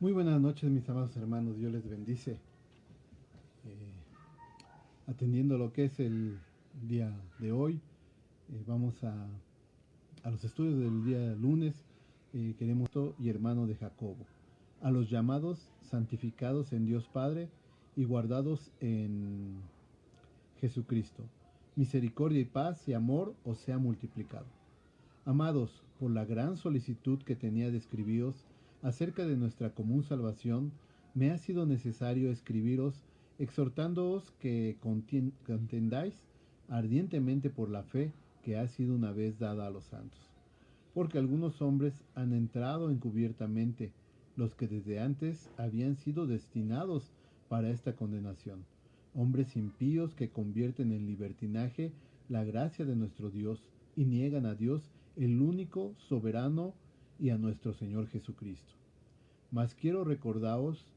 Muy buenas noches, mis amados hermanos. Dios les bendice. Atendiendo lo que es el día de hoy, vamos a los estudios del día lunes. Queremos y hermano de Jacobo, a los llamados, santificados en Dios Padre y guardados en Jesucristo. Misericordia y paz y amor os sea multiplicado. Amados, por la gran solicitud que tenía de escribiros acerca de nuestra común salvación, me ha sido necesario escribiros exhortándoos que contendáis ardientemente por la fe que ha sido una vez dada a los santos. Porque algunos hombres han entrado encubiertamente, los que desde antes habían sido destinados para esta condenación, hombres impíos que convierten en libertinaje la gracia de nuestro Dios y niegan a Dios el único soberano y a nuestro Señor Jesucristo. Mas quiero recordaros,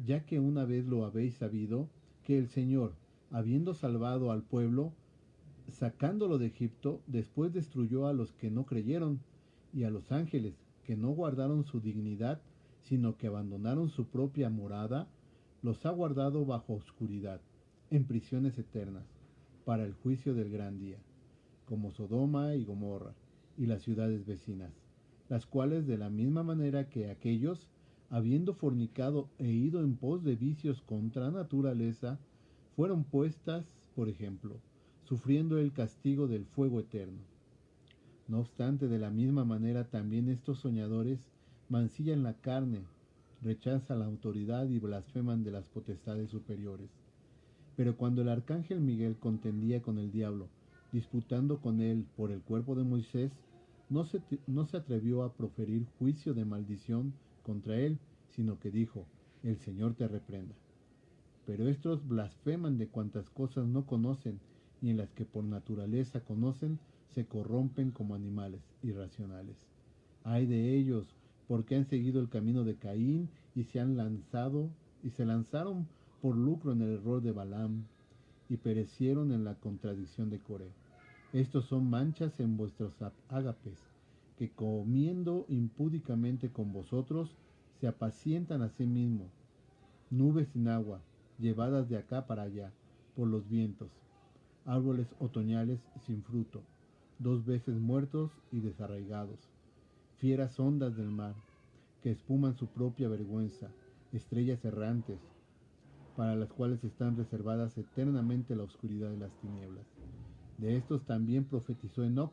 ya que una vez lo habéis sabido, que el Señor, habiendo salvado al pueblo, sacándolo de Egipto, después destruyó a los que no creyeron, y a los ángeles, que no guardaron su dignidad, sino que abandonaron su propia morada, los ha guardado bajo oscuridad, en prisiones eternas, para el juicio del gran día, como Sodoma y Gomorra, y las ciudades vecinas, las cuales de la misma manera que aquellos, habiendo fornicado e ido en pos de vicios contra naturaleza, fueron puestas, por ejemplo, sufriendo el castigo del fuego eterno. No obstante, de la misma manera también estos soñadores mancillan la carne, rechazan la autoridad y blasfeman de las potestades superiores. Pero cuando el arcángel Miguel contendía con el diablo, disputando con él por el cuerpo de Moisés, no se atrevió a proferir juicio de maldición contra él, sino que dijo, el Señor te reprenda. Pero estos blasfeman de cuantas cosas no conocen, y en las que por naturaleza conocen, se corrompen como animales irracionales. Ay de ellos, porque han seguido el camino de Caín y se lanzaron por lucro en el error de Balaam, y perecieron en la contradicción de Coré. Estos son manchas en vuestros ágapes, que comiendo impúdicamente con vosotros, se apacientan a sí mismos, nubes sin agua, llevadas de acá para allá, por los vientos, árboles otoñales sin fruto, dos veces muertos y desarraigados, fieras ondas del mar, que espuman su propia vergüenza, estrellas errantes, para las cuales están reservadas eternamente la oscuridad de las tinieblas. De estos también profetizó Enoc,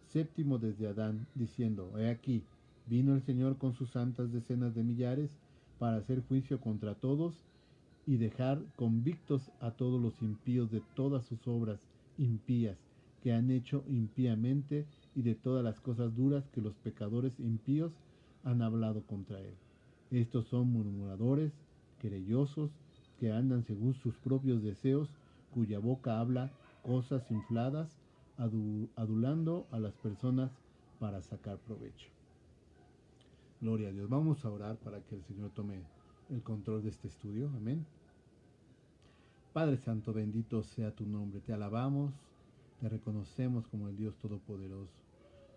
séptimo desde Adán, diciendo, he aquí, vino el Señor con sus santas decenas de millares, para hacer juicio contra todos, y dejar convictos a todos los impíos de todas sus obras impías que han hecho impíamente, y de todas las cosas duras que los pecadores impíos han hablado contra él. Estos son murmuradores, querellosos, que andan según sus propios deseos, cuya boca habla cosas infladas, adulando a las personas para sacar provecho. Gloria a Dios. Vamos a orar para que el Señor tome el control de este estudio. Amén. Padre Santo, bendito sea tu nombre. Te alabamos, te reconocemos como el Dios Todopoderoso.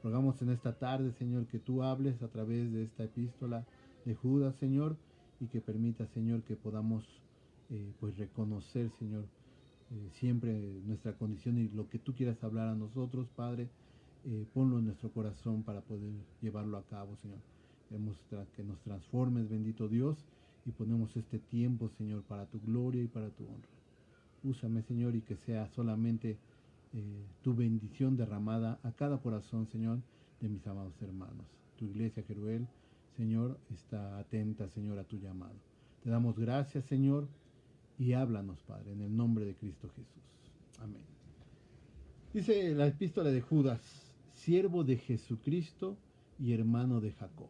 Rogamos en esta tarde, Señor, que tú hables a través de esta epístola de Judas, Señor, y que permita, Señor, que podamos pues reconocer, Señor, siempre nuestra condición y lo que tú quieras hablar a nosotros, Padre, ponlo en nuestro corazón para poder llevarlo a cabo, Señor. Queremos que nos transformes, bendito Dios, y ponemos este tiempo, Señor, para tu gloria y para tu honra. Úsame, Señor, y que sea solamente tu bendición derramada a cada corazón, Señor, de mis amados hermanos. Tu iglesia, Jeruel, Señor, está atenta, Señor, a tu llamado. Te damos gracias, Señor, y háblanos, Padre, en el nombre de Cristo Jesús. Amén. Dice la epístola de Judas, siervo de Jesucristo y hermano de Jacob.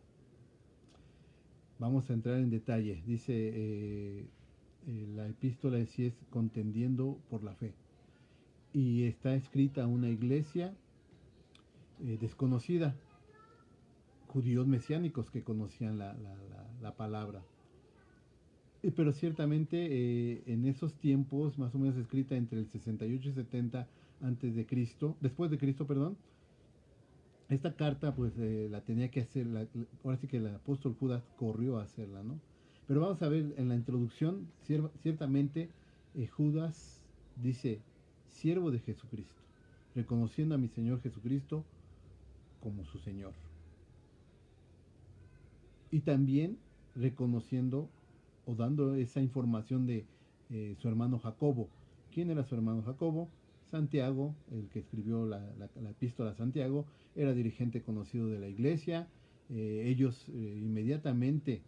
Vamos a entrar en detalle. Dice la epístola si es contendiendo por la fe. Y está escrita a una iglesia desconocida, judíos mesiánicos que conocían la palabra. Pero ciertamente en esos tiempos, más o menos escrita entre el 68 y 70 antes de Cristo, después de Cristo, perdón, esta carta pues la tenía que hacer, ahora sí que el apóstol Judas corrió a hacerla, ¿no? Pero vamos a ver en la introducción, ciertamente Judas dice, siervo de Jesucristo, reconociendo a mi Señor Jesucristo como su Señor. Y también reconociendo o dando esa información de su hermano Jacobo. ¿Quién era su hermano Jacobo? Santiago, el que escribió la epístola a Santiago, era dirigente conocido de la iglesia. Ellos inmediatamente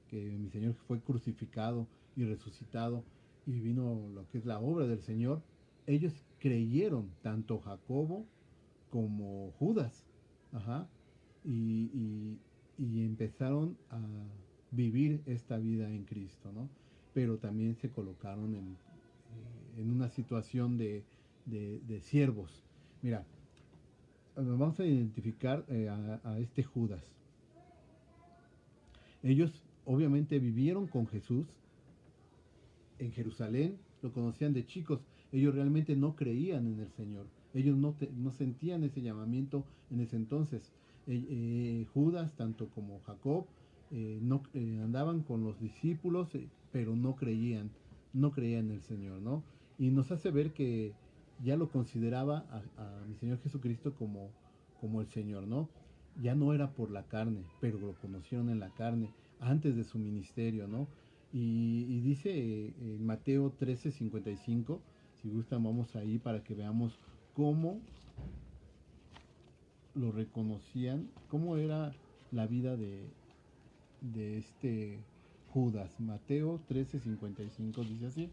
que mi Señor fue crucificado y resucitado y vino lo que es la obra del Señor, ellos creyeron, tanto Jacobo como Judas, ajá, y, y, y empezaron a vivir esta vida en Cristo, ¿no? Pero también se colocaron en una situación de siervos. Mira, vamos a identificar a este Judas. Ellos obviamente vivieron con Jesús en Jerusalén, lo conocían de chicos, ellos realmente no creían en el Señor, ellos no sentían ese llamamiento en ese entonces. Judas, tanto como Jacob, no andaban con los discípulos, pero no creían en el Señor, ¿no? Y nos hace ver que ya lo consideraba a mi Señor Jesucristo como el Señor, ¿no? Ya no era por la carne, pero lo conocieron en la carne antes de su ministerio, ¿no? Y dice en Mateo 13:55, si gustan vamos ahí para que veamos cómo lo reconocían, cómo era la vida de este Judas. Mateo 13:55 dice así.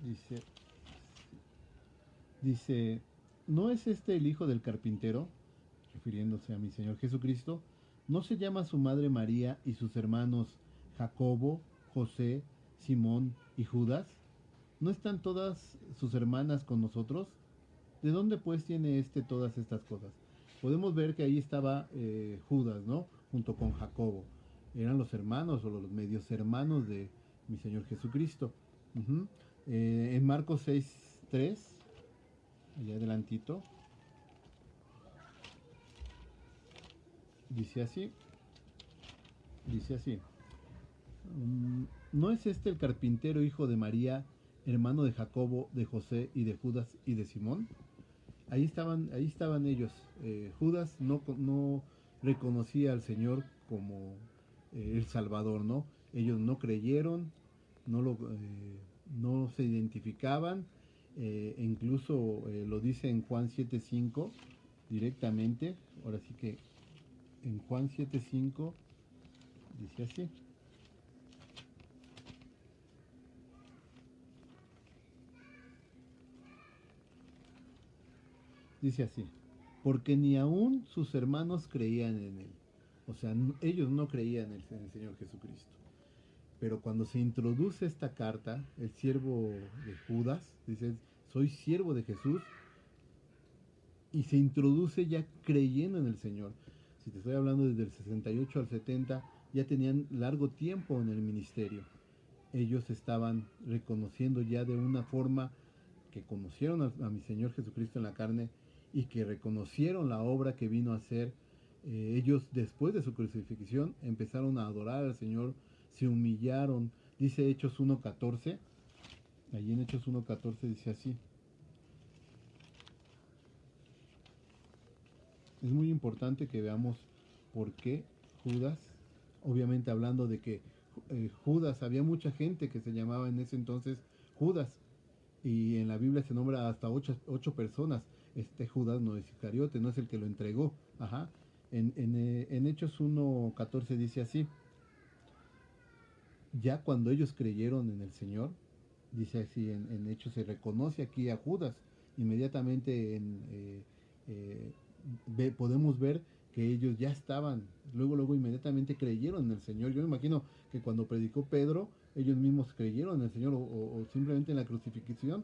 Dice, dice, ¿no es este el hijo del carpintero? Refiriéndose a mi Señor Jesucristo. ¿No se llama su madre María y sus hermanos Jacobo, José, Simón y Judas? ¿No están todas sus hermanas con nosotros? ¿De dónde pues tiene todas estas cosas? Podemos ver que ahí estaba Judas, ¿no? Junto con Jacobo. Eran los hermanos o los medios hermanos de mi Señor Jesucristo. Uh-huh. En Marcos 6:3, allá adelantito, dice así, dice así. ¿No es este el carpintero hijo de María, hermano de Jacobo, de José y de Judas y de Simón? Ahí estaban ellos. Judas no reconocía al Señor como el Salvador, ¿no? Ellos no creyeron, no se identificaban, incluso lo dice en Juan 7:5 directamente. Ahora sí que en Juan 7:5 dice así. Dice así, porque ni aún sus hermanos creían en él. O sea, ellos no creían en el Señor Jesucristo. Pero cuando se introduce esta carta, el siervo de Judas dice, soy siervo de Jesús, y se introduce ya creyendo en el Señor. Si te estoy hablando desde el 68 al 70, ya tenían largo tiempo en el ministerio. Ellos estaban reconociendo ya de una forma que conocieron a mi Señor Jesucristo en la carne y que reconocieron la obra que vino a hacer. Ellos después de su crucifixión empezaron a adorar al Señor, se humillaron. Dice Hechos 1:14, allí en Hechos 1:14 dice así. Es muy importante que veamos por qué Judas, obviamente hablando de que Judas, había mucha gente que se llamaba en ese entonces Judas, y en la Biblia se nombra hasta ocho personas. Este Judas no es Iscariote, no es el que lo entregó. Ajá. En Hechos 1:14 dice así, ya cuando ellos creyeron en el Señor, dice así en Hechos, se reconoce aquí a Judas, inmediatamente podemos ver que ellos ya estaban, luego inmediatamente creyeron en el Señor. Yo me imagino que cuando predicó Pedro, ellos mismos creyeron en el Señor, o simplemente en la crucifixión,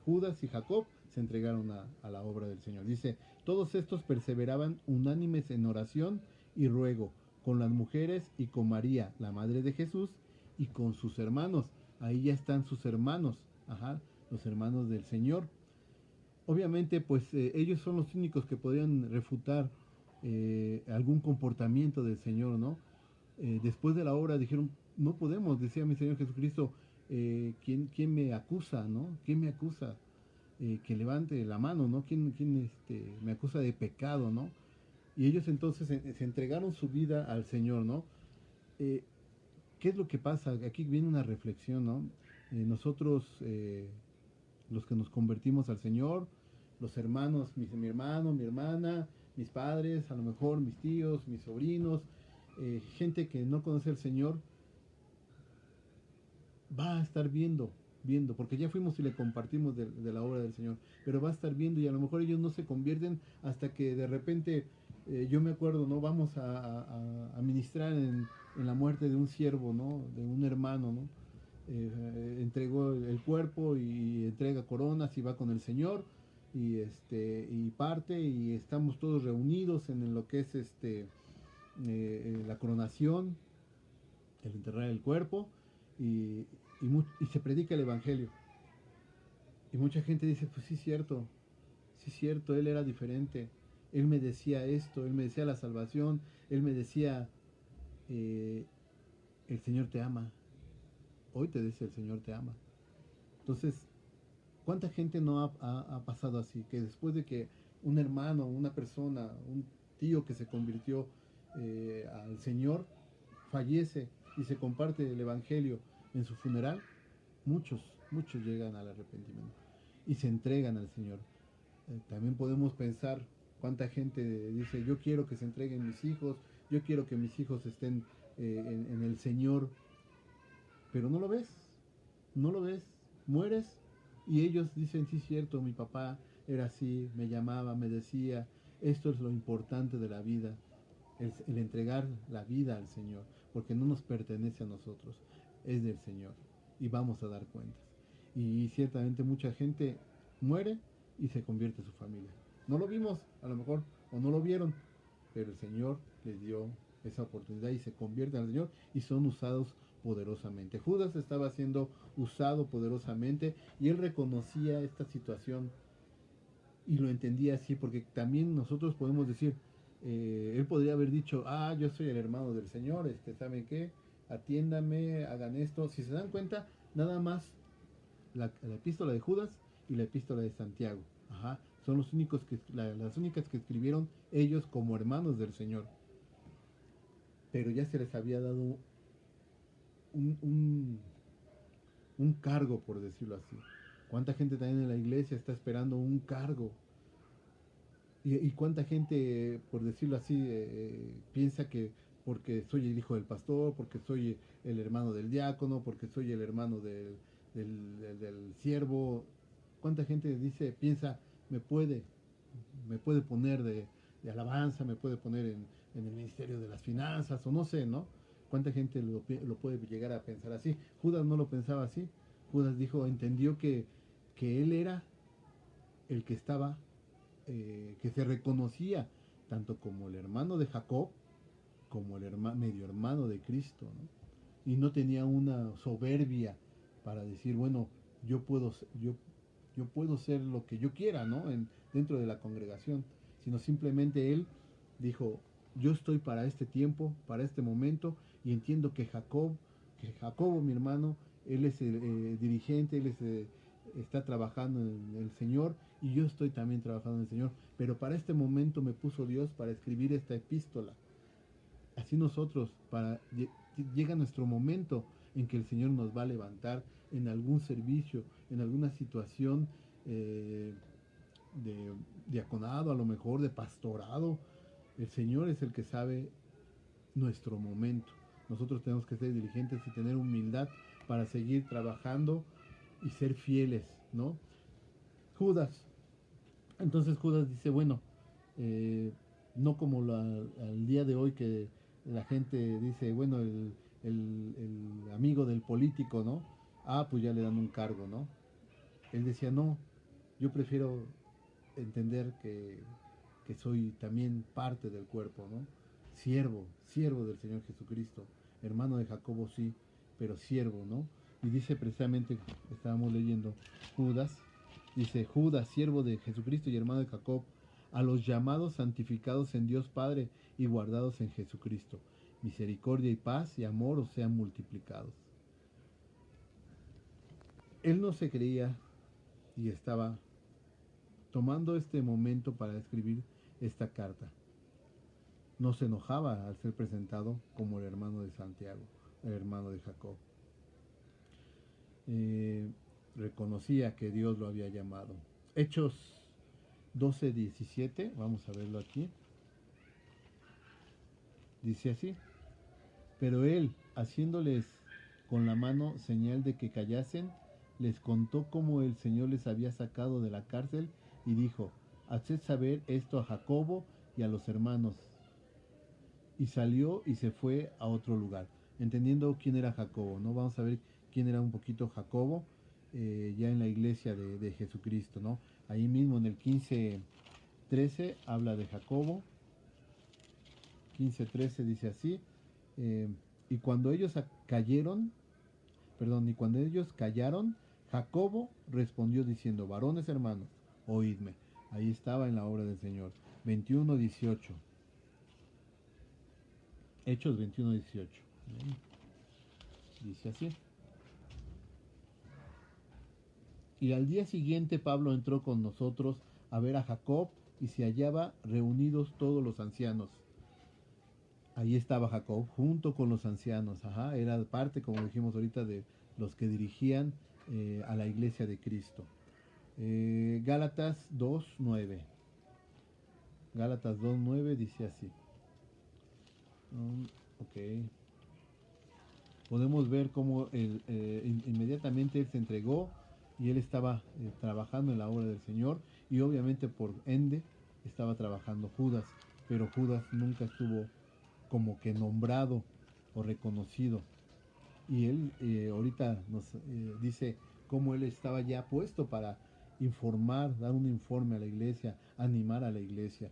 Judas y Jacob se entregaron a la obra del Señor. Dice, todos estos perseveraban unánimes en oración y ruego, con las mujeres y con María, la madre de Jesús, y con sus hermanos. Ahí ya están sus hermanos, ajá, los hermanos del Señor. obviamente, pues ellos son los únicos que podrían refutar algún comportamiento del Señor, ¿no? Después de la obra dijeron, no podemos, decía mi Señor Jesucristo, ¿quién me acusa, ¿no? ¿Quién me acusa? Que levante la mano, ¿no? ¿Quién me acusa de pecado, ¿no? Y ellos entonces se entregaron su vida al Señor, ¿no? Eh, ¿Qué es lo que pasa? Aquí viene una reflexión, ¿no? Nosotros, los que nos convertimos al Señor, los hermanos, mi hermano, mi hermana, mis padres, a lo mejor mis tíos, mis sobrinos, gente que no conoce al Señor, va a estar viendo, porque ya fuimos y le compartimos de la obra del Señor, pero va a estar viendo y a lo mejor ellos no se convierten hasta que de repente, yo me acuerdo, ¿no? Vamos a ministrar en la muerte de un siervo, ¿no? De un hermano, ¿no? Entregó el cuerpo y entrega coronas y va con el Señor y parte y estamos todos reunidos en lo que es la coronación, el enterrar el cuerpo y, y se predica el Evangelio. Y mucha gente dice, pues sí cierto, él era diferente. Él me decía esto, él me decía la salvación, él me decía, eh, el Señor te ama. Hoy te dice, el Señor te ama. Entonces, ¿cuánta gente no ha pasado así? Que después de que un hermano, una persona, un tío que se convirtió al Señor, fallece y se comparte el Evangelio en su funeral, muchos llegan al arrepentimiento y se entregan al Señor. También podemos pensar cuánta gente dice, yo quiero que se entreguen mis hijos, yo quiero que mis hijos estén en el Señor, pero no lo ves, no lo ves, mueres y ellos dicen, sí, cierto, mi papá era así, me llamaba, me decía, esto es lo importante de la vida, el entregar la vida al Señor, porque no nos pertenece a nosotros, es del Señor y vamos a dar cuentas. Y ciertamente mucha gente muere y se convierte en su familia. No lo vimos, a lo mejor, o no lo vieron, pero el Señor les dio esa oportunidad y se convierten al Señor y son usados poderosamente. Judas estaba siendo usado poderosamente y él reconocía esta situación y lo entendía así, porque también nosotros podemos decir, él podría haber dicho, yo soy el hermano del Señor, ¿saben qué? Atiéndame, hagan esto. Si se dan cuenta, nada más la epístola de Judas y la epístola de Santiago. Ajá, son los únicos las únicas que escribieron ellos como hermanos del Señor. Pero ya se les había dado un, un, un cargo, por decirlo así. ¿Cuánta gente también en la iglesia está esperando un cargo? Y cuánta gente, por decirlo así, piensa que porque soy el hijo del pastor, porque soy el hermano del diácono, porque soy el hermano del siervo, cuánta gente dice, piensa, me puede, me puede poner de alabanza, me puede poner en el ministerio de las finanzas, o no sé, ¿no? Cuánta gente lo puede llegar a pensar así. Judas no lo pensaba así. Judas dijo, entendió que él era el que estaba, que se reconocía tanto como el hermano de Jacob, como el medio hermano de Cristo, ¿no? Y no tenía una soberbia para decir, bueno, yo puedo, yo puedo ser lo que yo quiera, ¿no? Dentro de la congregación, sino simplemente él dijo, yo estoy para este tiempo, para este momento, y entiendo que Jacobo, mi hermano, él es el dirigente, él es, está trabajando en el Señor, y yo estoy también trabajando en el Señor, pero para este momento me puso Dios para escribir esta epístola. Así nosotros, llega nuestro momento en que el Señor nos va a levantar en algún servicio, en alguna situación de diaconado, a lo mejor de pastorado. El Señor es el que sabe nuestro momento. Nosotros tenemos que ser diligentes y tener humildad para seguir trabajando y ser fieles, ¿no? Judas. Entonces Judas dice, bueno, no como al día de hoy que la gente dice, bueno, el amigo del político, ¿no? Pues ya le dan un cargo, ¿no? Él decía, no, yo prefiero entender que soy también parte del cuerpo, ¿no? Siervo del Señor Jesucristo, hermano de Jacobo sí, pero siervo, ¿no? Y dice precisamente, estábamos leyendo Judas, Dice: Judas, siervo de Jesucristo y hermano de Jacob, a los llamados, santificados en Dios Padre y guardados en Jesucristo, misericordia y paz y amor os sean multiplicados. Él no se creía y estaba tomando este momento para escribir esta carta. No se enojaba al ser presentado como el hermano de Santiago, el hermano de Jacob. Reconocía que Dios lo había llamado. Hechos 12:17, vamos a verlo aquí. Dice así: pero él, haciéndoles con la mano señal de que callasen, les contó cómo el Señor les había sacado de la cárcel y dijo: haced saber esto a Jacobo y a los hermanos. Y salió y se fue a otro lugar, entendiendo quién era Jacobo, ¿no? Vamos a ver quién era un poquito Jacobo, ya en la iglesia de Jesucristo, ¿no? Ahí mismo en el 15:13 habla de Jacobo. 15:13 dice así: y cuando ellos callaron, Jacobo respondió diciendo: varones hermanos, oídme. Ahí estaba en la obra del Señor. 21:18. Hechos 21:18. Dice así: y al día siguiente Pablo entró con nosotros a ver a Jacob, y se hallaba reunidos todos los ancianos. Ahí estaba Jacob junto con los ancianos. Era parte, como dijimos ahorita, de los que dirigían a la iglesia de Cristo. Gálatas 2:9. Gálatas 2:9 dice así. Ok. Podemos ver cómo inmediatamente él se entregó y él estaba trabajando en la obra del Señor, y obviamente por ende estaba trabajando Judas, pero Judas nunca estuvo como que nombrado o reconocido. Y él ahorita nos dice cómo él estaba ya puesto para informar, dar un informe a la iglesia, animar a la iglesia.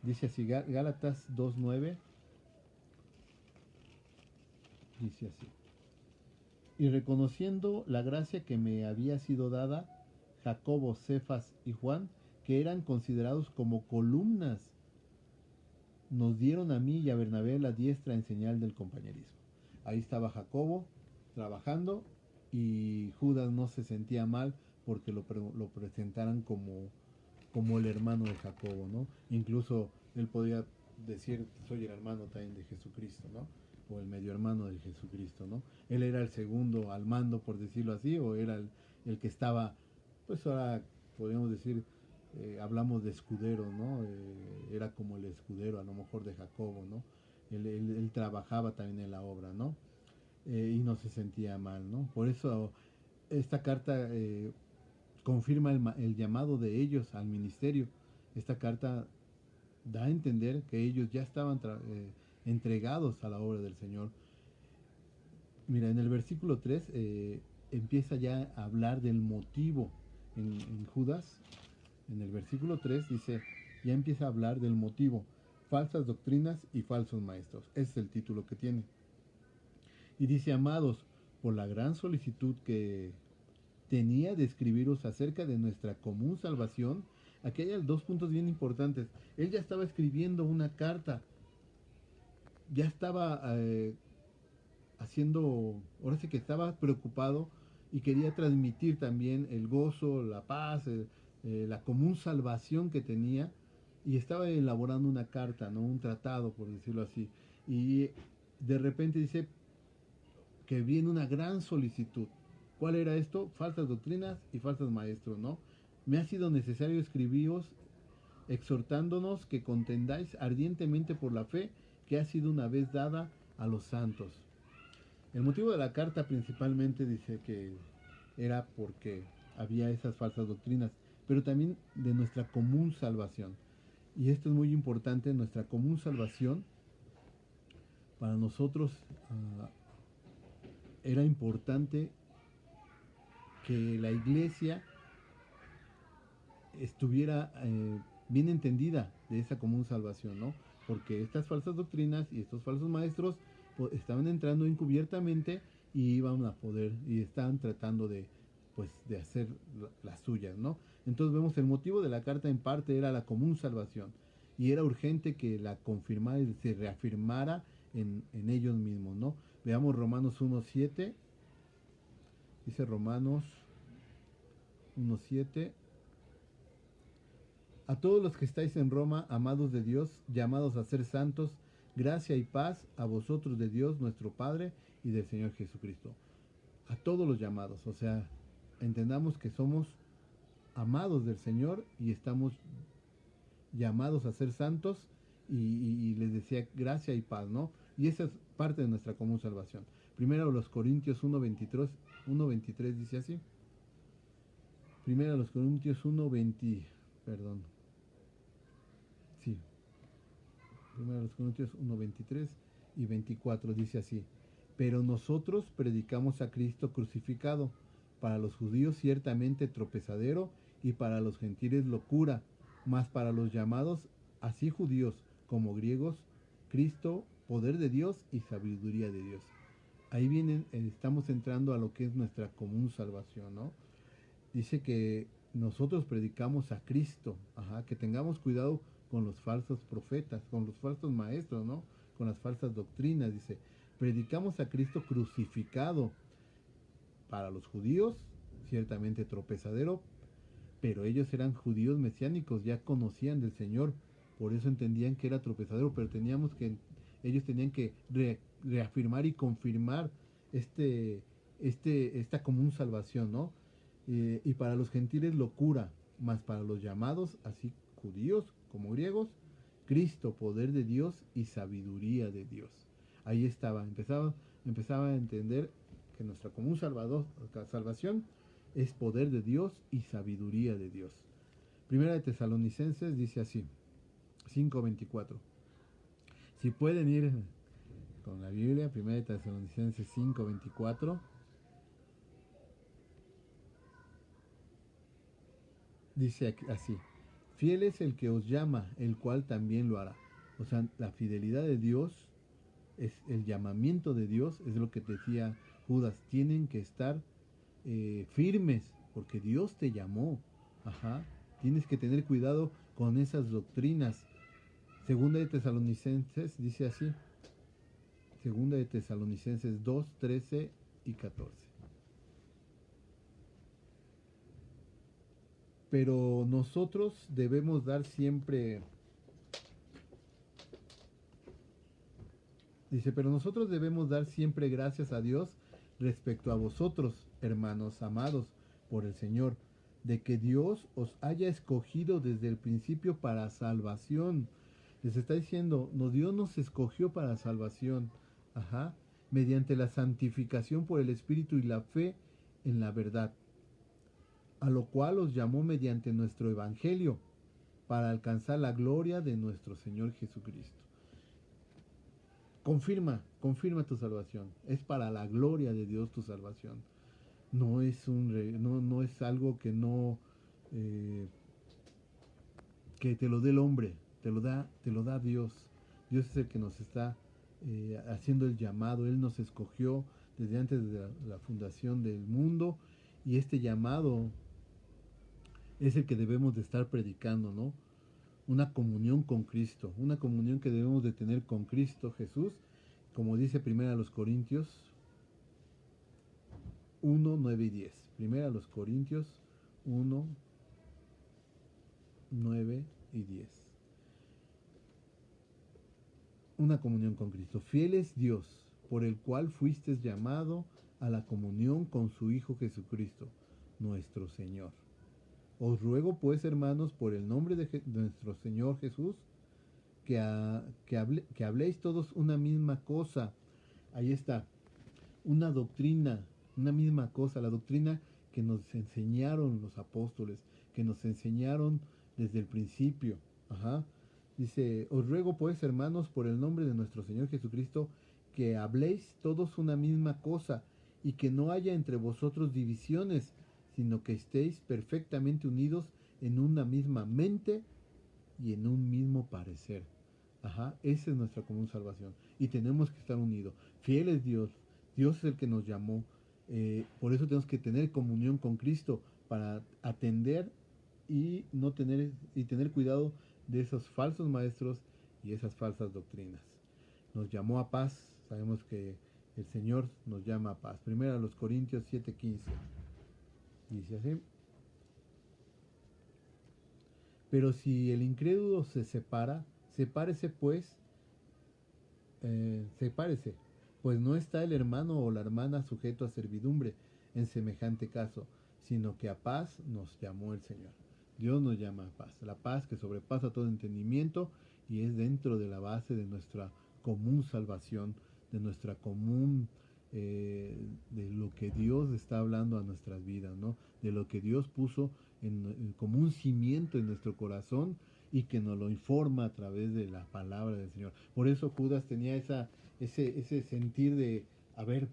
Dice así, Gálatas 2:9, dice así: y reconociendo la gracia que me había sido dada, Jacobo, Cefas y Juan, que eran considerados como columnas, nos dieron a mí y a Bernabé la diestra en señal del compañerismo. Ahí estaba Jacobo trabajando, y Judas no se sentía mal porque lo presentaran como el hermano de Jacobo, ¿no? Incluso él podía decir: soy el hermano también de Jesucristo, ¿no? O el medio hermano de Jesucristo, ¿no? Él era el segundo al mando, por decirlo así, o era el que estaba, pues ahora podríamos decir, hablamos de escudero, ¿no? Era como el escudero a lo mejor de Jacobo, ¿no? Él trabajaba también en la obra, ¿no? Y no se sentía mal, ¿no? Por eso esta carta confirma el llamado de ellos al ministerio. Esta carta da a entender que ellos ya estaban entregados a la obra del Señor. Mira, en el versículo 3 empieza ya a hablar del motivo en Judas. En el versículo 3 dice, ya empieza a hablar del motivo: falsas doctrinas y falsos maestros. Ese es el título que tiene. Y dice: amados, por la gran solicitud que tenía de escribiros acerca de nuestra común salvación. Aquí hay dos puntos bien importantes. Él ya estaba escribiendo una carta, ya estaba haciendo, ahora sí que estaba preocupado y quería transmitir también el gozo, la paz, la común salvación que tenía, y estaba elaborando una carta, no un tratado, por decirlo así. Y de repente dice que viene una gran solicitud. ¿Cuál era esto? Falsas doctrinas y falsos maestros, ¿no? Me ha sido necesario escribiros exhortándonos que contendáis ardientemente por la fe que ha sido una vez dada a los santos. El motivo de la carta principalmente dice que era porque había esas falsas doctrinas, pero también de nuestra común salvación. Y esto es muy importante: nuestra común salvación. Para nosotros era importante que la iglesia estuviera bien entendida de esa común salvación, ¿no? Porque estas falsas doctrinas y estos falsos maestros estaban entrando encubiertamente y iban a poder, y estaban tratando de, pues, de hacer las suyas, ¿no? Entonces vemos el motivo de la carta en parte era la común salvación y era urgente que la confirmara y se reafirmara en ellos mismos, ¿no? Veamos Romanos 1.7, dice Romanos 1.7: a todos los que estáis en Roma, amados de Dios, llamados a ser santos, gracia y paz a vosotros de Dios nuestro Padre y del Señor Jesucristo. A todos los llamados, o sea, entendamos que somos amados del Señor y estamos llamados a ser santos y les decía gracia y paz, ¿no? Y esa es parte de nuestra común salvación. Primero los Corintios 1.23 dice así. Primero los Corintios 1.20, perdón. Sí. Primero los Corintios 1.23 y 24 dice así. Pero nosotros predicamos a Cristo crucificado, para los judíos ciertamente tropezadero y para los gentiles locura, mas para los llamados, así judíos como griegos, Cristo, poder de Dios y sabiduría de Dios. Ahí vienen, estamos entrando a lo que es nuestra común salvación, ¿no? Dice que nosotros predicamos a Cristo, que tengamos cuidado con los falsos profetas, con los falsos maestros, ¿no? Con las falsas doctrinas, dice, predicamos a Cristo crucificado, para los judíos, ciertamente tropezadero, pero ellos eran judíos mesiánicos, ya conocían del Señor, por eso entendían que era tropezadero, pero ellos tenían que reafirmar y confirmar esta común salvación, ¿no? Y para los gentiles locura, mas para los llamados, así judíos como griegos, Cristo, poder de Dios y sabiduría de Dios. Ahí empezaba a entender que nuestra común salvación es poder de Dios y sabiduría de Dios. Primera de Tesalonicenses dice así, 5:24. Si pueden ir con la Biblia, Primera de Tesalonicenses 5:24. Dice así: fiel es el que os llama, el cual también lo hará. O sea, la fidelidad de Dios es el llamamiento de Dios, es lo que decía Judas, tienen que estar firmes, porque Dios te llamó. Tienes que tener cuidado con esas doctrinas. Segunda de Tesalonicenses dice así, Segunda de Tesalonicenses 2:13 y 14. Pero nosotros debemos dar siempre, dice, pero nosotros debemos dar siempre gracias a Dios respecto a vosotros, hermanos amados por el Señor, de que Dios os haya escogido desde el principio para salvación. Les está diciendo, Dios nos escogió para salvación, mediante la santificación por el Espíritu y la fe en la verdad, a lo cual os llamó mediante nuestro Evangelio, para alcanzar la gloria de nuestro Señor Jesucristo. Confirma tu salvación. Es para la gloria de Dios tu salvación. No es no es algo que que te lo dé el hombre, te lo da Dios. Dios es el que nos está haciendo el llamado. Él nos escogió desde antes de la fundación del mundo, y este llamado es el que debemos de estar predicando, ¿no? Una comunión con Cristo, una comunión que debemos de tener con Cristo Jesús, como dice Primera a los Corintios 1, 9 y 10. Primera a los Corintios 1, 9 y 10. Una comunión con Cristo. Fiel es Dios, por el cual fuisteis llamado a la comunión con su Hijo Jesucristo, nuestro Señor. Os ruego pues, hermanos, por el nombre de nuestro Señor Jesús, que habléis todos una misma cosa. Ahí está, una doctrina, una misma cosa, la doctrina que nos enseñaron los apóstoles, que nos enseñaron desde el principio. Dice, os ruego pues, hermanos, por el nombre de nuestro Señor Jesucristo, que habléis todos una misma cosa, y que no haya entre vosotros divisiones, sino que estéis perfectamente unidos en una misma mente y en un mismo parecer. Esa es nuestra común salvación. Y tenemos que estar unidos. Fiel es Dios. Dios es el que nos llamó. Por eso tenemos que tener comunión con Cristo para atender y no tener y tener cuidado de esos falsos maestros y esas falsas doctrinas. Nos llamó a paz, sabemos que el Señor nos llama a paz. Primero a los Corintios 7:15 dice así: pero si el incrédulo se separa, sepárese pues, sepárese, pues no está el hermano o la hermana sujeto a servidumbre en semejante caso, sino que a paz nos llamó el Señor. Dios nos llama a paz, la paz que sobrepasa todo entendimiento y es dentro de la base de nuestra común salvación, de nuestra común, de lo que Dios está hablando a nuestras vidas, ¿no? De lo que Dios puso como un cimiento en nuestro corazón y que nos lo informa a través de la palabra del Señor. Por eso Judas tenía ese sentir de, a ver,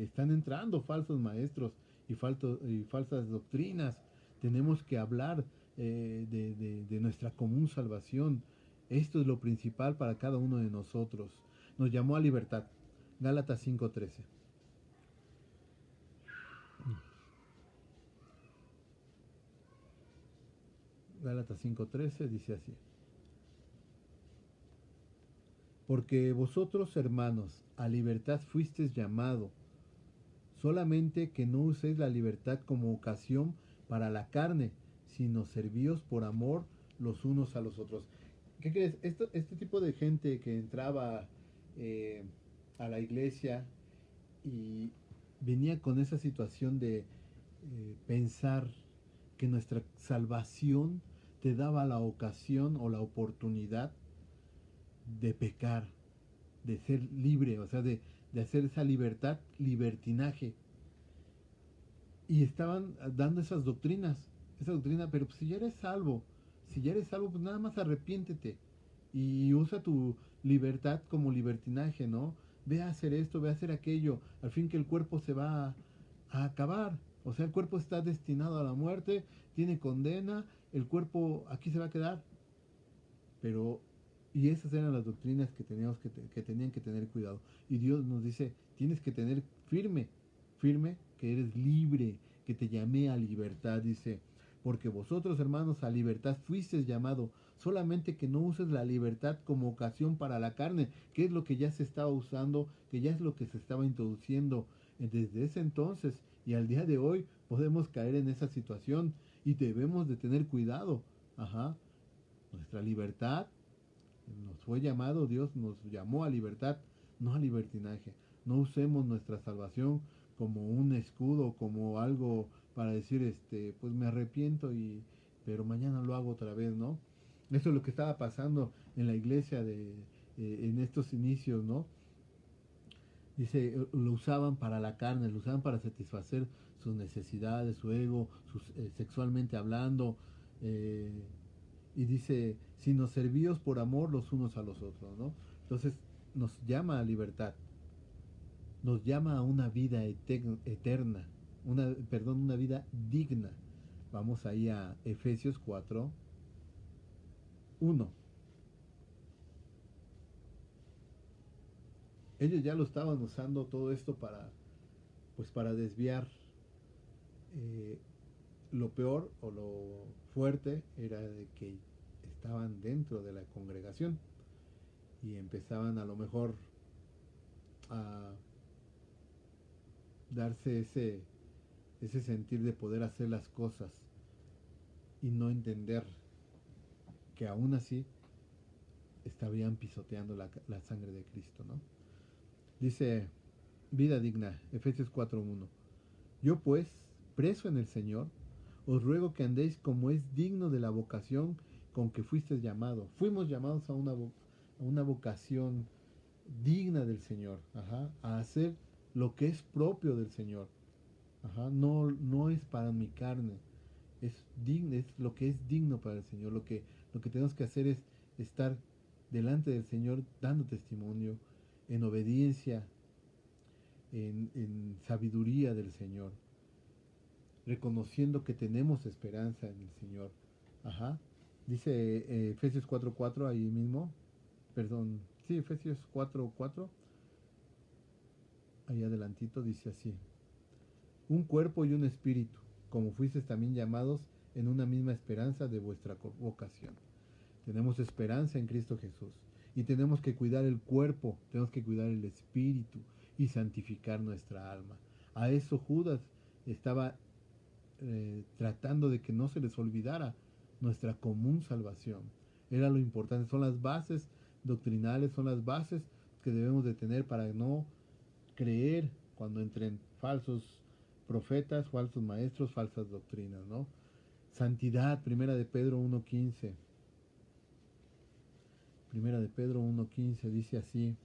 están entrando falsos maestros y falsas doctrinas. Tenemos que hablar de nuestra común salvación. Esto es lo principal para cada uno de nosotros. Nos llamó a libertad. Gálatas 5:13. Gálatas 5:13 dice así: porque vosotros, hermanos, a libertad fuisteis llamados, solamente que no uséis la libertad como ocasión para la carne, sino servíos por amor los unos a los otros. ¿Qué crees? Este tipo de gente que entraba eh, a la iglesia y venía con esa situación de pensar que nuestra salvación te daba la ocasión o la oportunidad de pecar, de ser libre, o sea, de hacer esa libertad, libertinaje. Y estaban dando esa doctrina, pero pues, si ya eres salvo, pues nada más arrepiéntete y usa tu libertad como libertinaje, ¿no? Ve a hacer esto, ve a hacer aquello, al fin que el cuerpo se va a acabar, o sea, el cuerpo está destinado a la muerte, tiene condena, el cuerpo aquí se va a quedar, pero y esas eran las doctrinas que teníamos que tenían que tener cuidado. Y Dios nos dice, tienes que tener firme que eres libre, que te llamé a libertad, dice, porque vosotros, hermanos, a libertad fuisteis llamado, solamente que no uses la libertad como ocasión para la carne, que es lo que ya se estaba usando, que ya es lo que se estaba introduciendo desde ese entonces y al día de hoy podemos caer en esa situación y debemos de tener cuidado. Ajá. Nuestra libertad nos fue llamado, Dios nos llamó a libertad, no a libertinaje. No usemos nuestra salvación como un escudo, como algo para decir, pues me arrepiento pero mañana lo hago otra vez, ¿no? Eso es lo que estaba pasando en la iglesia en estos inicios, ¿no? Dice, lo usaban para la carne, lo usaban para satisfacer sus necesidades, su ego, sexualmente hablando, eh, y dice, sino servíos por amor los unos a los otros, ¿no? Entonces nos llama a libertad, nos llama a una vida eterna, una vida digna. Vamos ahí a Efesios 4:1. Ellos ya lo estaban usando todo esto para desviar. eh, lo peor o lo fuerte era de que estaban dentro de la congregación y empezaban a lo mejor a darse ese sentir de poder hacer las cosas y no entender que aún así estarían pisoteando la sangre de Cristo, ¿no? Dice, vida digna, Efesios 4:1. Yo pues, preso en el Señor, os ruego que andéis como es digno de la vocación con que fuisteis llamados. Fuimos llamados a una vocación digna del Señor, ajá, a hacer lo que es propio del Señor. Ajá, no es para mi carne, es lo que es digno para el Señor. Lo que tenemos que hacer es estar delante del Señor dando testimonio en obediencia, en sabiduría del Señor, reconociendo que tenemos esperanza en el Señor. Ajá. Dice Efesios 4:4 ahí mismo, perdón, sí, Efesios 4:4, ahí adelantito dice así: un cuerpo y un espíritu, como fuisteis también llamados en una misma esperanza de vuestra vocación. Tenemos esperanza en Cristo Jesús. Y tenemos que cuidar el cuerpo, tenemos que cuidar el espíritu y santificar nuestra alma. A eso Judas estaba tratando de que no se les olvidara nuestra común salvación. Era lo importante, son las bases doctrinales, son las bases que debemos de tener para no creer cuando entren falsos profetas, falsos maestros, falsas doctrinas, ¿no? Santidad, primera de Pedro 1:15. Primera de Pedro 1:15 dice así: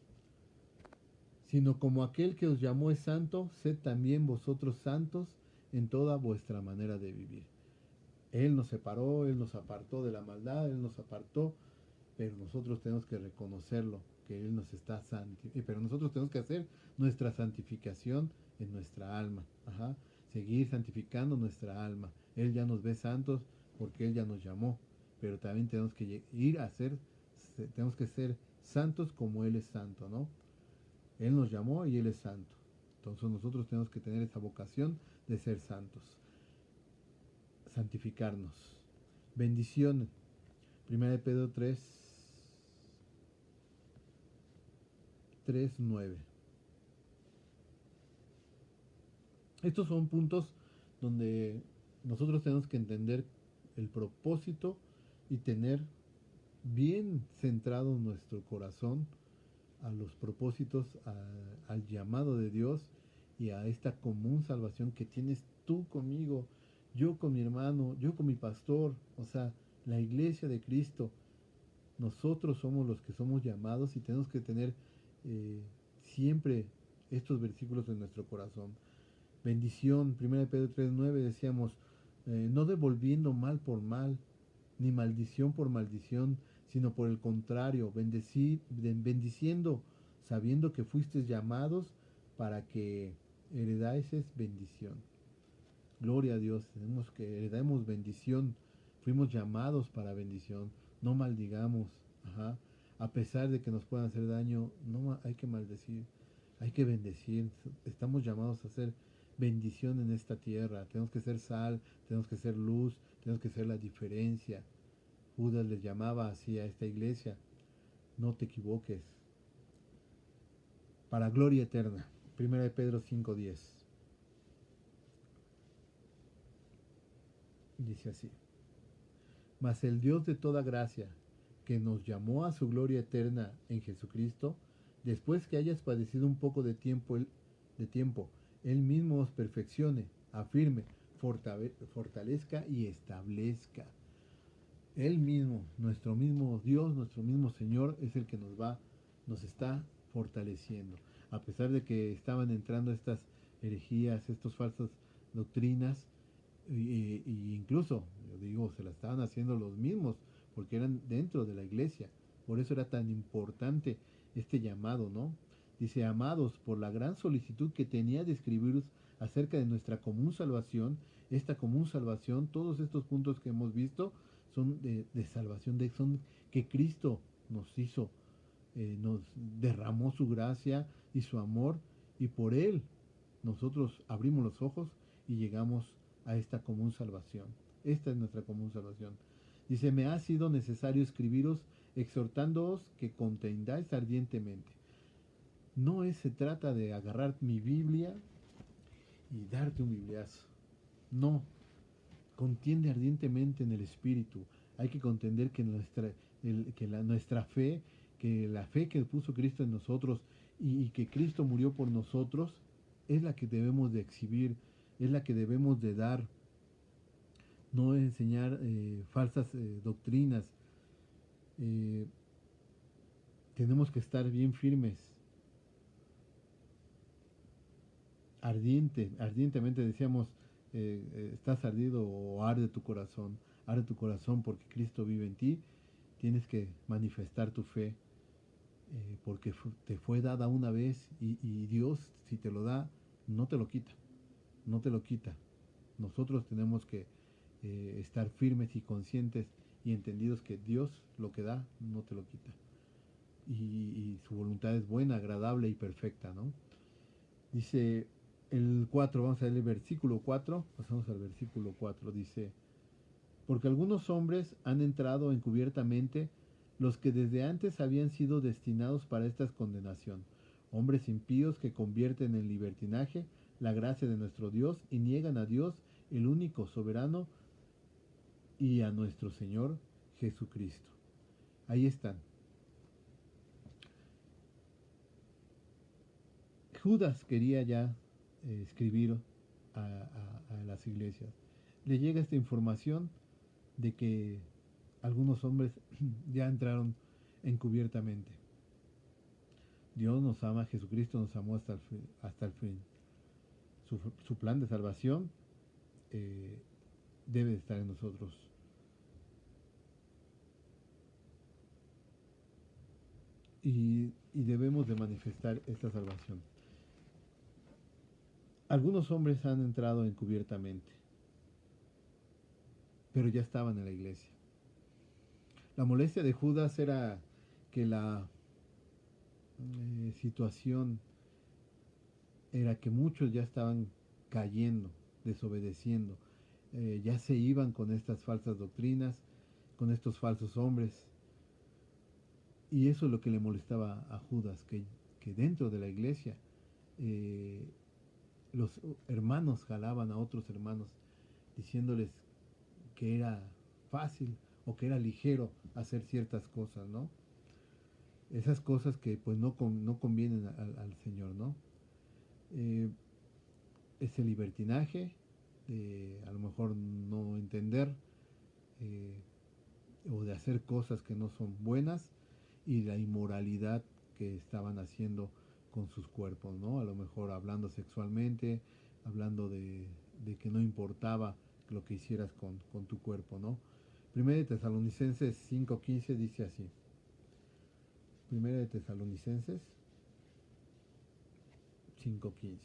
sino como aquel que os llamó es santo, sed también vosotros santos en toda vuestra manera de vivir. Él nos separó, Él nos apartó de la maldad, Él nos apartó, pero nosotros tenemos que reconocerlo, que Él nos está santificando, pero nosotros tenemos que hacer nuestra santificación en nuestra alma, seguir santificando nuestra alma. Él ya nos ve santos porque Él ya nos llamó, pero también tenemos que ir a ser, tenemos que ser santos como Él es santo, ¿no? Él nos llamó y Él es santo. Entonces nosotros tenemos que tener esa vocación de ser santos. Santificarnos. Bendición. 1 Pedro 3:9. Estos son puntos donde nosotros tenemos que entender el propósito y tener bien centrado nuestro corazón a los propósitos, al llamado de Dios y a esta común salvación que tienes tú conmigo, yo con mi hermano, yo con mi pastor, o sea, la iglesia de Cristo. Nosotros somos los que somos llamados y tenemos que tener siempre estos versículos en nuestro corazón. Bendición, 1 Pedro 3:9 decíamos, no devolviendo mal por mal, ni maldición por maldición, sino por el contrario, bendiciendo, sabiendo que fuisteis llamados para que heredases bendición. Gloria a Dios, tenemos que heredamos bendición, fuimos llamados para bendición, no maldigamos, a pesar de que nos puedan hacer daño, no hay que maldecir, hay que bendecir, estamos llamados a hacer bendición en esta tierra, tenemos que ser sal, tenemos que ser luz, tenemos que ser la diferencia. Judas les llamaba así a esta iglesia, no te equivoques, para gloria eterna. 1 Pedro 5:10 dice así: mas el Dios de toda gracia, que nos llamó a su gloria eterna en Jesucristo, después que hayas padecido un poco de tiempo, Él mismo os perfeccione, afirme, fortalezca y establezca. Él mismo, nuestro mismo Dios, nuestro mismo Señor, es el que nos está fortaleciendo. A pesar de que estaban entrando estas herejías, estas falsas doctrinas, y incluso, yo digo, se la estaban haciendo los mismos, porque eran dentro de la iglesia. Por eso era tan importante este llamado, ¿no? Dice: amados, por la gran solicitud que tenía de escribiros acerca de nuestra común salvación, esta común salvación, todos estos puntos que hemos visto, son de salvación, son que Cristo nos hizo, nos derramó su gracia y su amor, y por Él nosotros abrimos los ojos y llegamos a esta común salvación. Esta es nuestra común salvación. Dice: me ha sido necesario escribiros exhortándoos que contendáis ardientemente. No se trata de agarrar mi Biblia y darte un bibliazo. No, contiende ardientemente en el Espíritu. Hay que contender que nuestra fe, que la fe que puso Cristo en nosotros y que Cristo murió por nosotros, es la que debemos de exhibir, es la que debemos de dar. No enseñar falsas doctrinas. Tenemos que estar bien firmes. Ardientemente decíamos, estás ardido o arde tu corazón porque Cristo vive en ti. Tienes que manifestar tu fe, porque te fue dada una vez y Dios, si te lo da, no te lo quita, no te lo quita. Nosotros tenemos que estar firmes y conscientes y entendidos que Dios lo que da no te lo quita, y su voluntad es buena, agradable y perfecta, ¿no? Dice el 4, vamos a ver el versículo 4, pasamos al versículo 4, dice: porque algunos hombres han entrado encubiertamente, los que desde antes habían sido destinados para esta condenación, hombres impíos que convierten en libertinaje la gracia de nuestro Dios y niegan a Dios, el único soberano, y a nuestro Señor Jesucristo. Ahí están. Judas quería ya escribir a las iglesias. Le llega esta información de que algunos hombres ya entraron encubiertamente. Dios nos ama, Jesucristo nos amó hasta el fin. Hasta el fin. Su plan de salvación eh, debe estar en nosotros. Y debemos de manifestar esta salvación. Algunos hombres han entrado encubiertamente, pero ya estaban en la iglesia. La molestia de Judas era que la situación era que muchos ya estaban cayendo, desobedeciendo, ya se iban con estas falsas doctrinas, con estos falsos hombres. Y eso es lo que le molestaba a Judas, que dentro de la iglesia eh, los hermanos jalaban a otros hermanos diciéndoles que era fácil o que era ligero hacer ciertas cosas, ¿no? Esas cosas que pues no convienen al Señor, ¿no? Eh, ese libertinaje, a lo mejor no entender eh, o de hacer cosas que no son buenas, y la inmoralidad que estaban haciendo con sus cuerpos, ¿no? A lo mejor hablando sexualmente, hablando de que no importaba lo que hicieras con tu cuerpo, ¿no? Primera de Tesalonicenses 5:15 dice así. Primera de Tesalonicenses 5:15.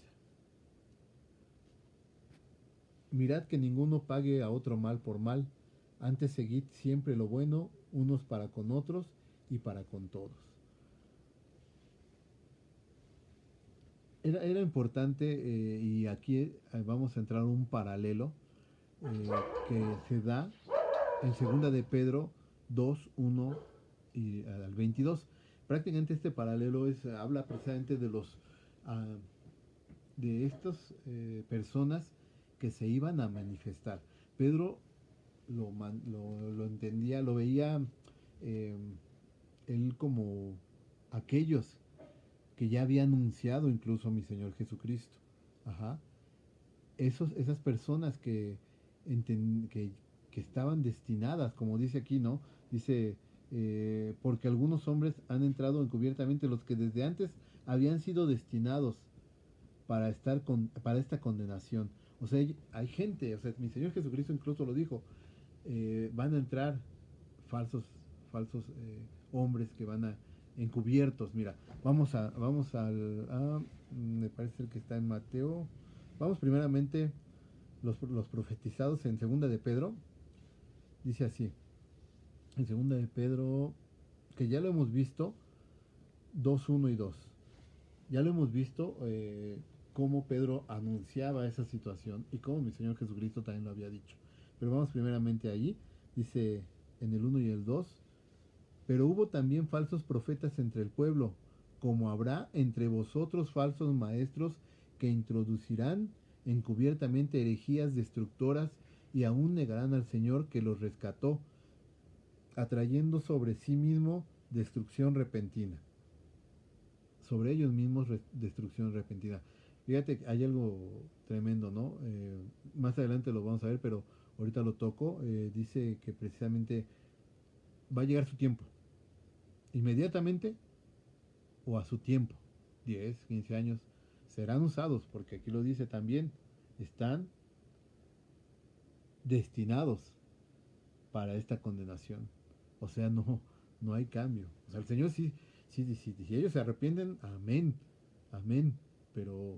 Mirad que ninguno pague a otro mal por mal, antes seguid siempre lo bueno unos para con otros y para con todos. Era importante, y aquí vamos a entrar un paralelo que se da en segunda de Pedro 2, 1 y al 22. Prácticamente este paralelo habla precisamente de los de estas personas que se iban a manifestar. Pedro lo entendía, lo veía eh, él como aquellos que ya había anunciado incluso mi Señor Jesucristo. Ajá. Esas personas que, que estaban destinadas, como dice aquí, ¿no? Dice, porque algunos hombres han entrado encubiertamente, los que desde antes habían sido destinados para esta condenación. O sea, hay gente, o sea, mi Señor Jesucristo incluso lo dijo, van a entrar falsos hombres que van a encubiertos. Mira, me parece que está en Mateo. Vamos primeramente los profetizados en segunda de Pedro. Dice así, en segunda de Pedro, que ya lo hemos visto, 2:1 y 2. Ya lo hemos visto cómo Pedro anunciaba esa situación y cómo mi Señor Jesucristo también lo había dicho. Pero vamos primeramente allí, dice en el 1 y el 2, pero hubo también falsos profetas entre el pueblo, como habrá entre vosotros falsos maestros que introducirán encubiertamente herejías destructoras y aún negarán al Señor que los rescató, atrayendo sobre sí mismo destrucción repentina. Sobre ellos mismos destrucción repentina. Fíjate, hay algo tremendo, ¿no? Más adelante lo vamos a ver, pero ahorita lo toco. Dice que precisamente va a llegar su tiempo. Inmediatamente o a su tiempo. 10, 15 años serán usados, porque aquí lo dice también, están destinados para esta condenación. O sea, no hay cambio. O sea, el Señor si ellos se arrepienten, amén, amén. Pero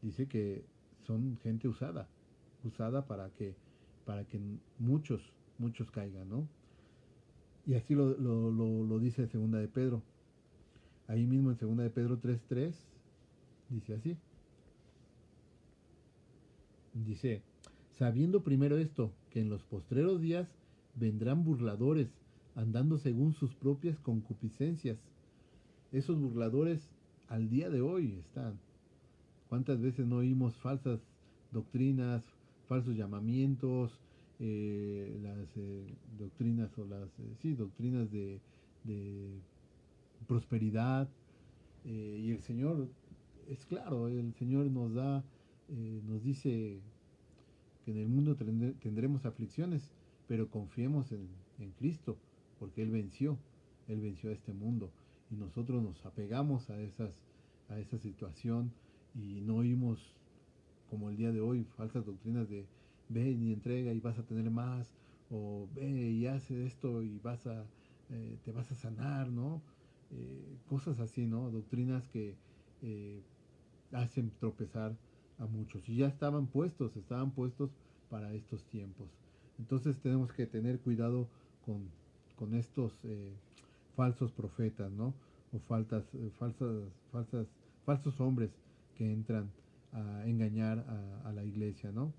dice que son gente usada para que muchos caigan, ¿no? Y así lo dice segunda de Pedro. Ahí mismo en segunda de Pedro 3:3 dice así. Dice, sabiendo primero esto, que en los postreros días vendrán burladores, andando según sus propias concupiscencias. Esos burladores al día de hoy están. ¿Cuántas veces no oímos falsas doctrinas, falsos llamamientos, las doctrinas o las sí, doctrinas de prosperidad? Y el Señor es claro, el Señor nos da, nos dice que en el mundo tendremos aflicciones, pero confiemos en Cristo, porque Él venció a este mundo, y nosotros nos apegamos a esa situación y no oímos como el día de hoy falsas doctrinas de ve y entrega y vas a tener más, o ve y hace esto y te vas a sanar, ¿no? Cosas así, ¿no? Doctrinas que eh, hacen tropezar a muchos y ya estaban puestos para estos tiempos. Entonces tenemos que tener cuidado con, con estos falsos profetas, ¿no? O falsos hombres que entran a engañar a la iglesia, ¿no?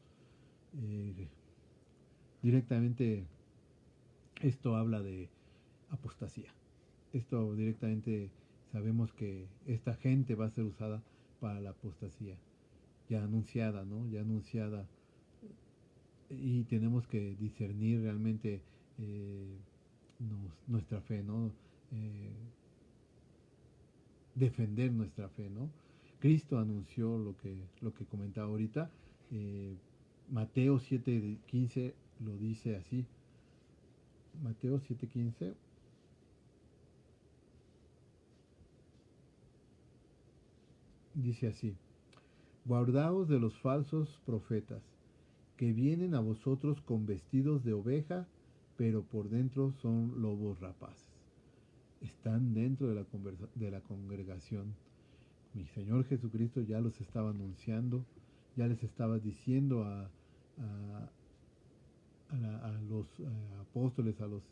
Eh, directamente esto habla de apostasía. Esto directamente sabemos que esta gente va a ser usada para la apostasía, ya anunciada, ¿no? Ya anunciada, y tenemos que discernir realmente nuestra fe, ¿no? Defender nuestra fe, ¿no? Cristo anunció lo que comentaba ahorita. eh, Mateo 7:15 lo dice así. Mateo 7:15 dice así: guardaos de los falsos profetas, que vienen a vosotros con vestidos de oveja, pero por dentro son lobos rapaces. Están dentro de la congregación. Mi Señor Jesucristo ya los estaba anunciando, ya les estaba diciendo a los apóstoles, a los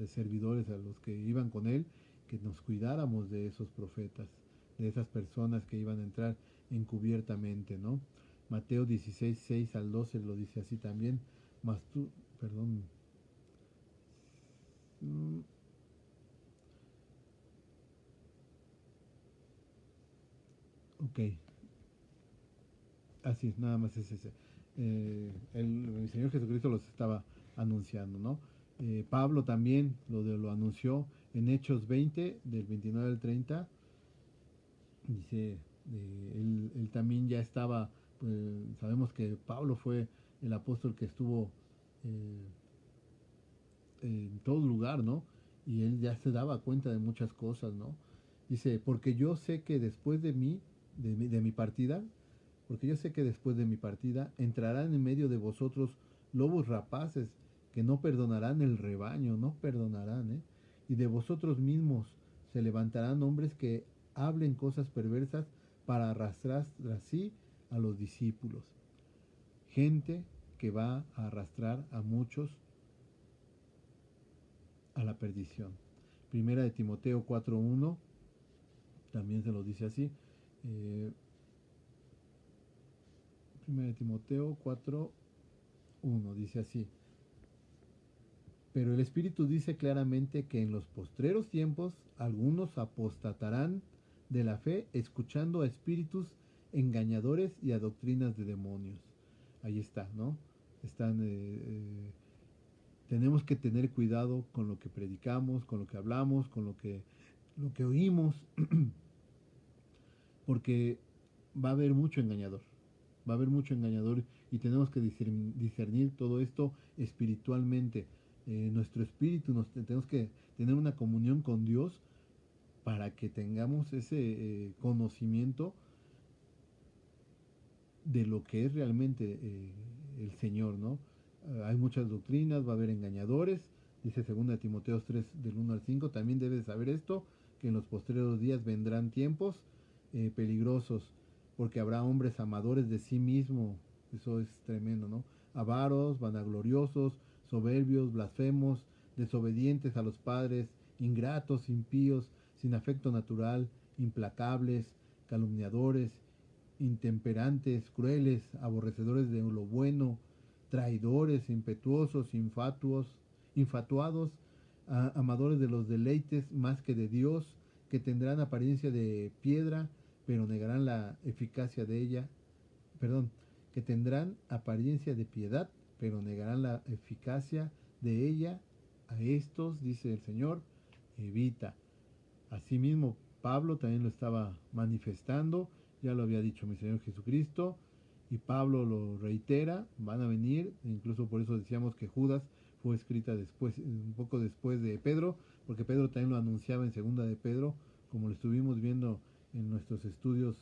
servidores, a los que iban con él, que nos cuidáramos de esos profetas, de esas personas que iban a entrar encubiertamente, ¿no? Mateo 16, 6 al 12 lo dice así también. Mas tú, perdón, mm, ok, así es, nada más es ese. El Señor Jesucristo los estaba anunciando, ¿no? Pablo también lo anunció en Hechos 20, del 29 al 30. Dice, él también ya estaba, pues, sabemos que Pablo fue el apóstol que estuvo eh, en todo lugar, ¿no? Y él ya se daba cuenta de muchas cosas, ¿no? Dice, porque yo sé que después de mi partida, porque yo sé que después de mi partida entrarán en medio de vosotros lobos rapaces que no perdonarán el rebaño, no perdonarán, ¿eh? Y de vosotros mismos se levantarán hombres que hablen cosas perversas para arrastrar así a los discípulos. Gente que va a arrastrar a muchos a la perdición. Primera de Timoteo 4:1 también se lo dice así. Eh, Primera de Timoteo 4:1 dice así: pero el Espíritu dice claramente que en los postreros tiempos algunos apostatarán de la fe, escuchando a espíritus engañadores y a doctrinas de demonios. Ahí está, ¿no? Están, tenemos que tener cuidado con lo que predicamos, con lo que hablamos, con lo que oímos, porque va a haber mucho engañador, va a haber mucho engañador, y tenemos que discernir todo esto espiritualmente. Nuestro espíritu, tenemos que tener una comunión con Dios para que tengamos ese conocimiento de lo que es realmente el Señor, ¿no? Hay muchas doctrinas, va a haber engañadores, dice 2 Timoteo 3 del 1 al 5, también debes saber esto, que en los posteriores días vendrán tiempos peligrosos, porque habrá hombres amadores de sí mismo, eso es tremendo, ¿no? Avaros, vanagloriosos, soberbios, blasfemos, desobedientes a los padres, ingratos, impíos, sin afecto natural, implacables, calumniadores, intemperantes, crueles, aborrecedores de lo bueno, traidores, impetuosos, infatuados, amadores de los deleites más que de Dios, que tendrán apariencia de piedra, pero negarán la eficacia de ella, perdón, que tendrán apariencia de piedad, pero negarán la eficacia de ella. A estos, dice el Señor, evita. Asimismo, Pablo también lo estaba manifestando, ya lo había dicho mi Señor Jesucristo, y Pablo lo reitera, van a venir, incluso por eso decíamos que Judas fue escrita después, un poco después de Pedro, porque Pedro también lo anunciaba en segunda de Pedro, como lo estuvimos viendo en nuestros estudios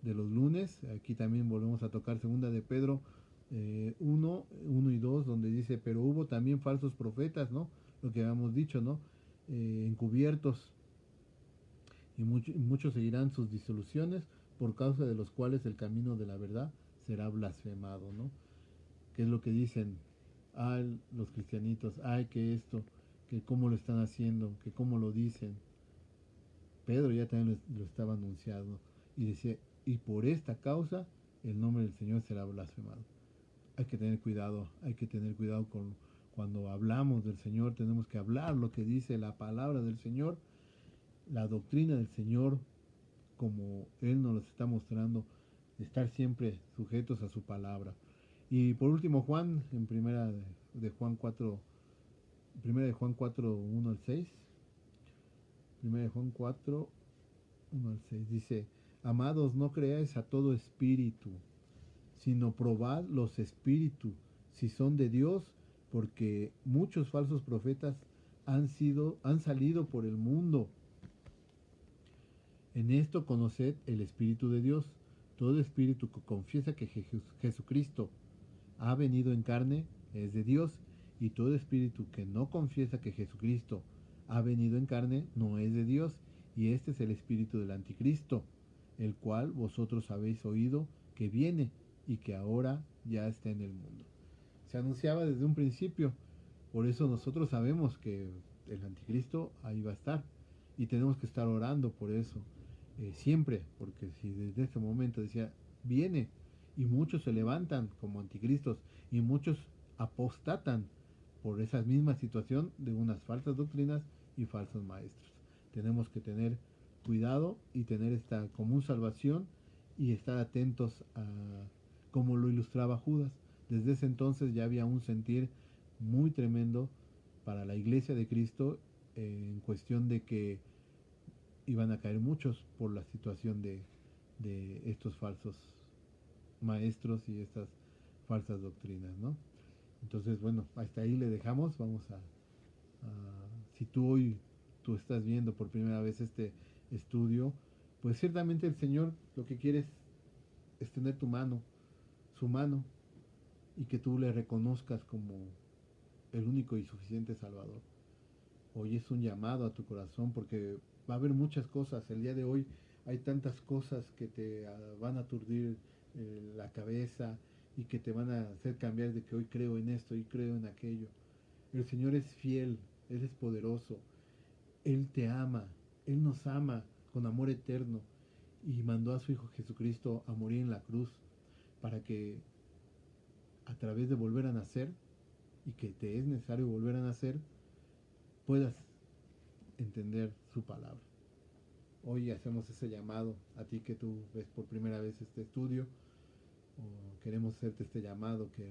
de los lunes. Aquí también volvemos a tocar segunda de Pedro 1 y 2, donde dice, pero hubo también falsos profetas, ¿no? Lo que habíamos dicho, ¿no? Encubiertos, y muchos seguirán sus disoluciones, por causa de los cuales el camino de la verdad será blasfemado, ¿no? ¿Qué es lo que dicen? Ay, los cristianitos, ay, que esto, que cómo lo están haciendo, que cómo lo dicen. Pedro ya también lo estaba anunciando y decía, y por esta causa el nombre del Señor será blasfemado. Hay que tener cuidado, hay que tener cuidado con cuando hablamos del Señor, tenemos que hablar lo que dice la palabra del Señor, la doctrina del Señor, como Él nos lo está mostrando, estar siempre sujetos a su palabra. Y por último, Juan, en de Juan 4, primera de Juan 4, 1 al 6, primera de Juan 4, 1 al 6, dice, amados, no creáis a todo espíritu, sino probad los espíritus, si son de Dios, porque muchos falsos profetas han salido por el mundo. En esto conoced el Espíritu de Dios. Todo espíritu que confiesa que Jesucristo ha venido en carne es de Dios, y todo espíritu que no confiesa que Jesucristo ha venido en carne no es de Dios, y este es el espíritu del anticristo, el cual vosotros habéis oído que viene y que ahora ya está en el mundo. Se anunciaba desde un principio, por eso nosotros sabemos que el anticristo ahí va a estar, y tenemos que estar orando por eso, siempre, porque si desde este momento decía, viene, y muchos se levantan como anticristos, y muchos apostatan por esa misma situación de unas falsas doctrinas y falsos maestros. Tenemos que tener cuidado y tener esta común salvación y estar atentos a como lo ilustraba Judas. Desde ese entonces ya había un sentir muy tremendo para la iglesia de Cristo, en cuestión de que iban a caer muchos por la situación de estos falsos maestros y estas falsas doctrinas, ¿no? Entonces, bueno, hasta ahí le dejamos. Vamos si tú hoy tú estás viendo por primera vez este estudio, pues ciertamente el Señor lo que quiere es tener tu mano, su mano, y que tú le reconozcas como el único y suficiente Salvador. Hoy es un llamado a tu corazón, porque va a haber muchas cosas. El día de hoy hay tantas cosas que te van a aturdir la cabeza y que te van a hacer cambiar de que hoy creo en esto y creo en aquello. El Señor es fiel, Él es poderoso, Él te ama, Él nos ama con amor eterno y mandó a su Hijo Jesucristo a morir en la cruz para que a través de volver a nacer, y que te es necesario volver a nacer, puedas entender su palabra. Hoy hacemos ese llamado a ti que tú ves por primera vez este estudio, o queremos hacerte este llamado, que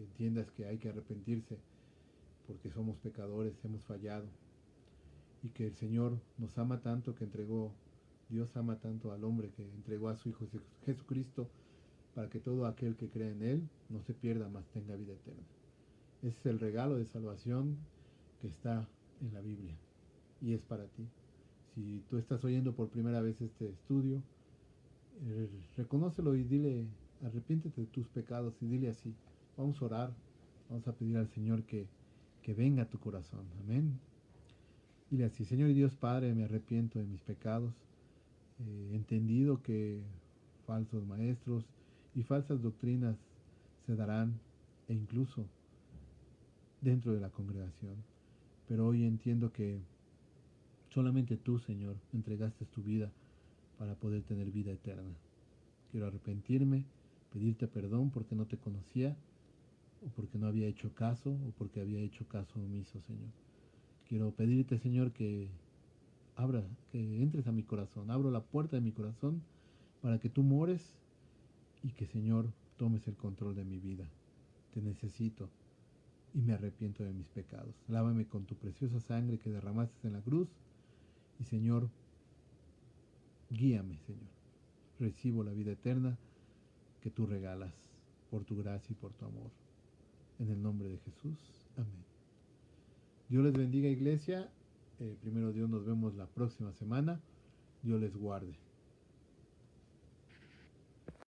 entiendas que hay que arrepentirse porque somos pecadores, hemos fallado, y que el Señor nos ama tanto que entregó, Dios ama tanto al hombre que entregó a su Hijo Jesucristo para que todo aquel que cree en Él no se pierda, mas tenga vida eterna. Ese es el regalo de salvación que está en la Biblia y es para ti. Si tú estás oyendo por primera vez este estudio, reconócelo y dile, arrepiéntete de tus pecados y dile así. Vamos a orar, vamos a pedir al Señor que venga a tu corazón. Amén. Dile así: Señor y Dios Padre, me arrepiento de mis pecados. He entendido que falsos maestros y falsas doctrinas se darán, e incluso dentro de la congregación. Pero hoy entiendo que solamente tú, Señor, entregaste tu vida para poder tener vida eterna. Quiero arrepentirme, pedirte perdón porque no te conocía, o porque no había hecho caso, o porque había hecho caso omiso, Señor. Quiero pedirte, Señor, que entres a mi corazón. Abro la puerta de mi corazón para que tú mores y que, Señor, tomes el control de mi vida. Te necesito y me arrepiento de mis pecados. Lávame con tu preciosa sangre que derramaste en la cruz y, Señor, guíame, Señor. Recibo la vida eterna que tú regalas por tu gracia y por tu amor. En el nombre de Jesús. Amén. Dios les bendiga, iglesia. Primero Dios, nos vemos la próxima semana. Dios les guarde.